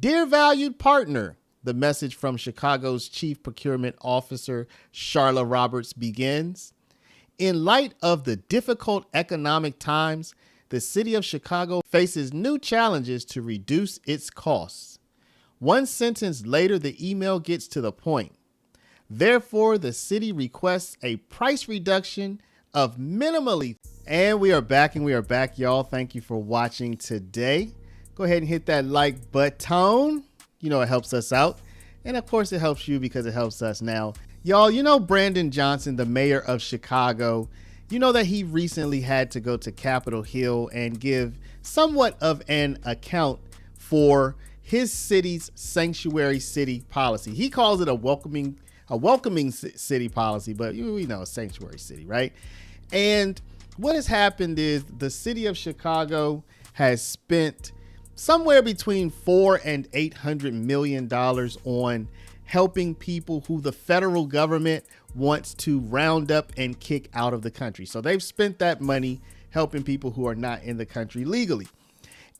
Dear valued partner, the message from Chicago's Chief Procurement Officer, Charla Roberts, begins. In light of the difficult economic times, the city of Chicago faces new challenges to reduce its costs. One sentence later, the email gets to the point. Therefore, the city requests a price reduction of minimally. And we are back, y'all. Thank you for watching today. Go ahead and hit that like button. You know, it helps us out. And of course, it helps you because it helps us now. Y'all, you know Brandon Johnson, the mayor of Chicago, you know that he recently had to go to Capitol Hill and give somewhat of an account for his city's sanctuary city policy. He calls it a welcoming city policy, but we know a sanctuary city, right? And what has happened is the city of Chicago has spent somewhere between $400 and $800 million on helping people who the federal government wants to round up and kick out of the country. So they've spent that money helping people who are not in the country legally.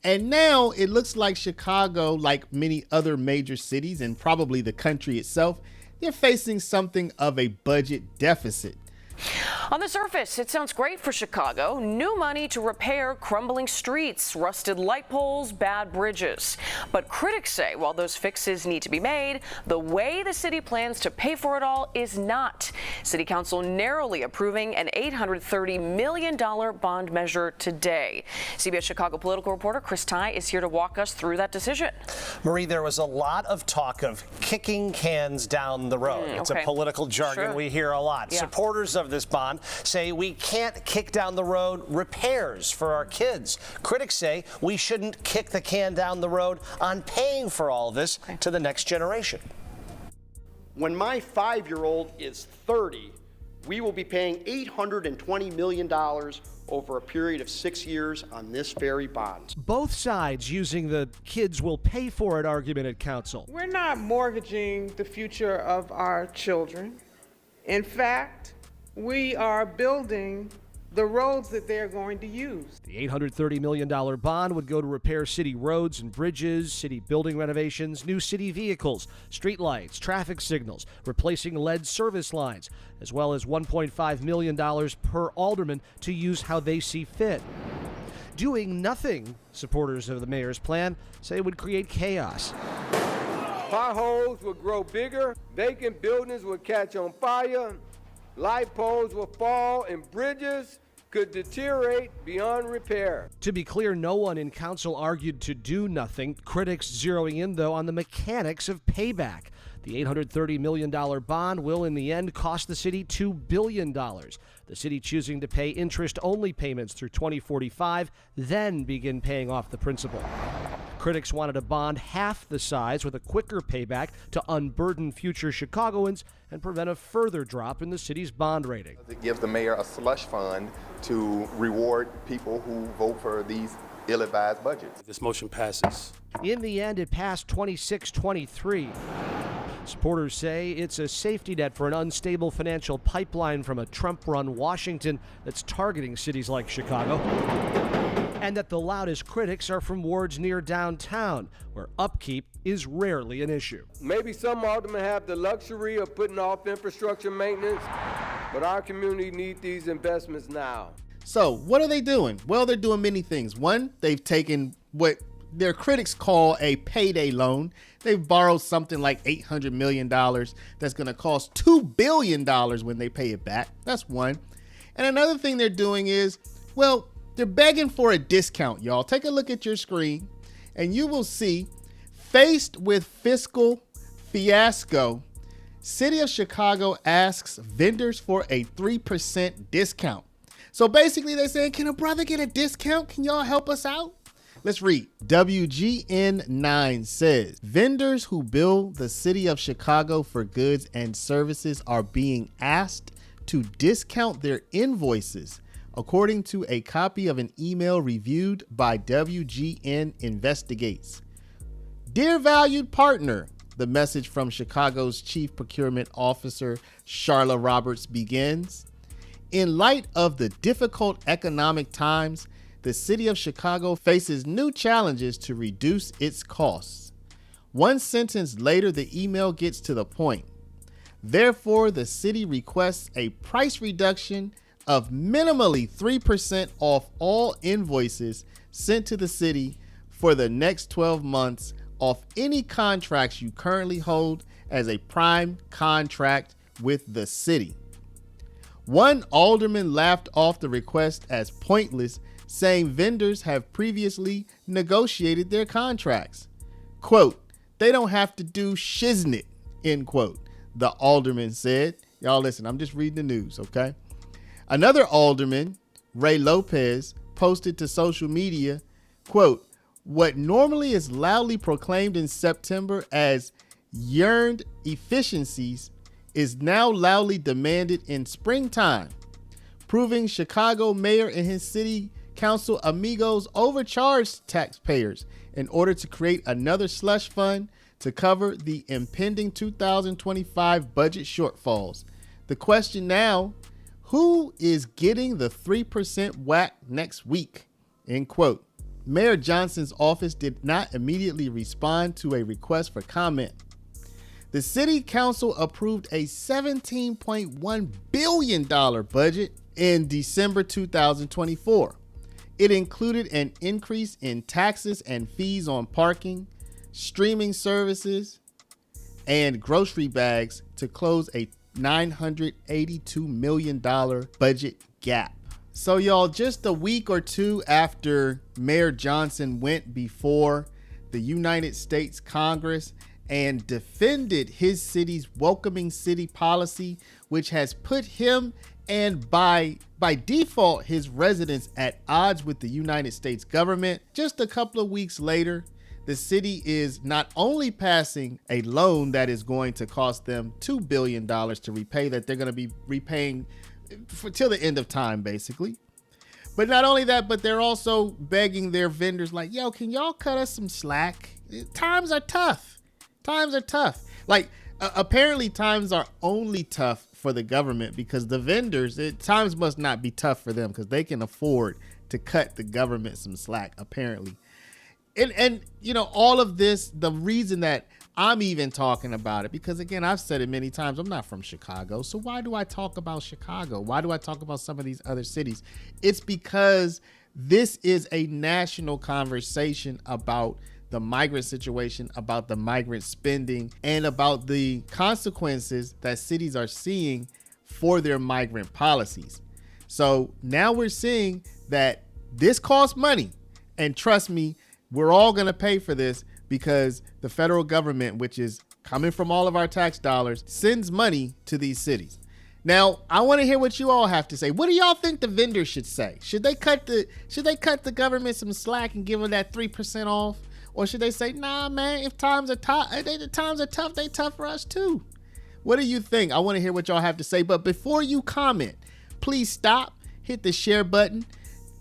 And now it looks like Chicago, like many other major cities and probably the country itself, they're facing something of a budget deficit. On the surface, it sounds great for Chicago. New money to repair crumbling streets, rusted light poles, bad bridges. But critics say while those fixes need to be made, the way the city plans to pay for it all is not. City Council narrowly approving an $830 million bond measure today. CBS Chicago political reporter Chris Ty is here to walk us through that decision. Marie, there was a lot of talk of kicking cans down the road. It's a political jargon we hear a lot. Yeah. Supporters of this bond say we can't kick down the road repairs for our kids. Critics say we shouldn't kick the can down the road on paying for all of this to the next generation. When my 5-year-old is 30, we will be paying $820 million over a period of 6 years on this very bond. Both sides using the kids will pay for it argument at council. We're not mortgaging the future of our children. In fact, we are building the roads that they're going to use. The $830 million bond would go to repair city roads and bridges, city building renovations, new city vehicles, streetlights, traffic signals, replacing lead service lines, as well as $1.5 million per alderman to use how they see fit. Doing nothing, supporters of the mayor's plan say would create chaos. Potholes would grow bigger, vacant buildings would catch on fire, light poles will fall, and bridges could deteriorate beyond repair. To be clear, no one in council argued to do nothing. Critics zeroing in, though, on the mechanics of payback. The $830 million bond will, in the end, cost the city $2 billion. The city choosing to pay interest-only payments through 2045, then begin paying off the principal. Critics wanted a bond half the size with a quicker payback to unburden future Chicagoans and prevent a further drop in the city's bond rating. It gives the mayor a slush fund to reward people who vote for these ill-advised budgets. This motion passes. In the end, it passed 26-23. Supporters say it's a safety net for an unstable financial pipeline from a Trump-run Washington that's targeting cities like Chicago. And that the loudest critics are from wards near downtown, where upkeep is rarely an issue. Maybe some aldermen have the luxury of putting off infrastructure maintenance, but our community needs these investments now. So what are they doing? Well, they're doing many things. One, they've taken what their critics call a payday loan. They've borrowed something like $800 million that's going to cost $2 billion when they pay it back. That's one. And another thing they're doing is, well, they're begging for a discount, y'all. Take a look at your screen and you will see, faced with fiscal fiasco, City of Chicago asks vendors for a 3% discount. So basically they're saying, can a brother get a discount? Can y'all help us out? Let's read. WGN9 says, vendors who bill the City of Chicago for goods and services are being asked to discount their invoices, according to a copy of an email reviewed by WGN Investigates. Dear valued partner, the message from Chicago's Chief Procurement Officer, Charla Roberts, begins. In light of the difficult economic times, the City of Chicago faces new challenges to reduce its costs. One sentence later, the email gets to the point. Therefore, the city requests a price reduction of minimally 3% off all invoices sent to the city for the next 12 months off any contracts you currently hold as a prime contract with the city. One alderman laughed off the request as pointless, saying vendors have previously negotiated their contracts. Quote, they don't have to do shiznit, end quote, the alderman said. Y'all listen, I'm just reading the news, okay? Another alderman, Ray Lopez, posted to social media, quote, what normally is loudly proclaimed in September as yearned efficiencies is now loudly demanded in springtime, proving Chicago mayor and his city council amigos overcharged taxpayers in order to create another slush fund to cover the impending 2025 budget shortfalls. The question now, who is getting the 3% whack next week? End quote. Mayor Johnson's office did not immediately respond to a request for comment. The city council approved a $17.1 billion budget in December 2024. It included an increase in taxes and fees on parking, streaming services, and grocery bags to close a $982 million budget gap. So y'all, just a week or two after Mayor Johnson went before the United States Congress and defended his city's welcoming city policy, which has put him and by default his residents at odds with the United States government, just a couple of weeks later, the city is not only passing a loan that is going to cost them $2 billion to repay, that they're going to be repaying till the end of time, basically. But not only that, but they're also begging their vendors like, yo, can y'all cut us some slack? Times are tough. Times are tough. Like, apparently times are only tough for the government because the vendors, times must not be tough for them because they can afford to cut the government some slack, apparently. And you know, all of this, the reason that I'm even talking about it, because again, I've said it many times, I'm not from Chicago. So why do I talk about Chicago? Why do I talk about some of these other cities? It's because this is a national conversation about the migrant situation, about the migrant spending, and about the consequences that cities are seeing for their migrant policies. So now we're seeing that this costs money. And trust me, we're all going to pay for this because the federal government, which is coming from all of our tax dollars, sends money to these cities. Now, I want to hear what you all have to say. What do y'all think the vendors should say? Should they cut the government some slack and give them that 3% off? Or should they say, nah, man, if times are tough, they tough for us too. What do you think? I want to hear what y'all have to say. But before you comment, please stop, hit the share button,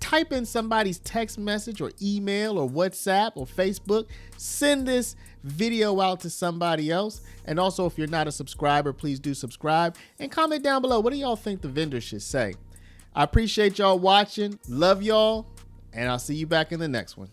type in somebody's text message or email or WhatsApp or Facebook. Send this video out to somebody else. And also, if you're not a subscriber, please do subscribe and comment down below. What do y'all think the vendors should say? I appreciate y'all watching. Love y'all. And I'll see you back in the next one.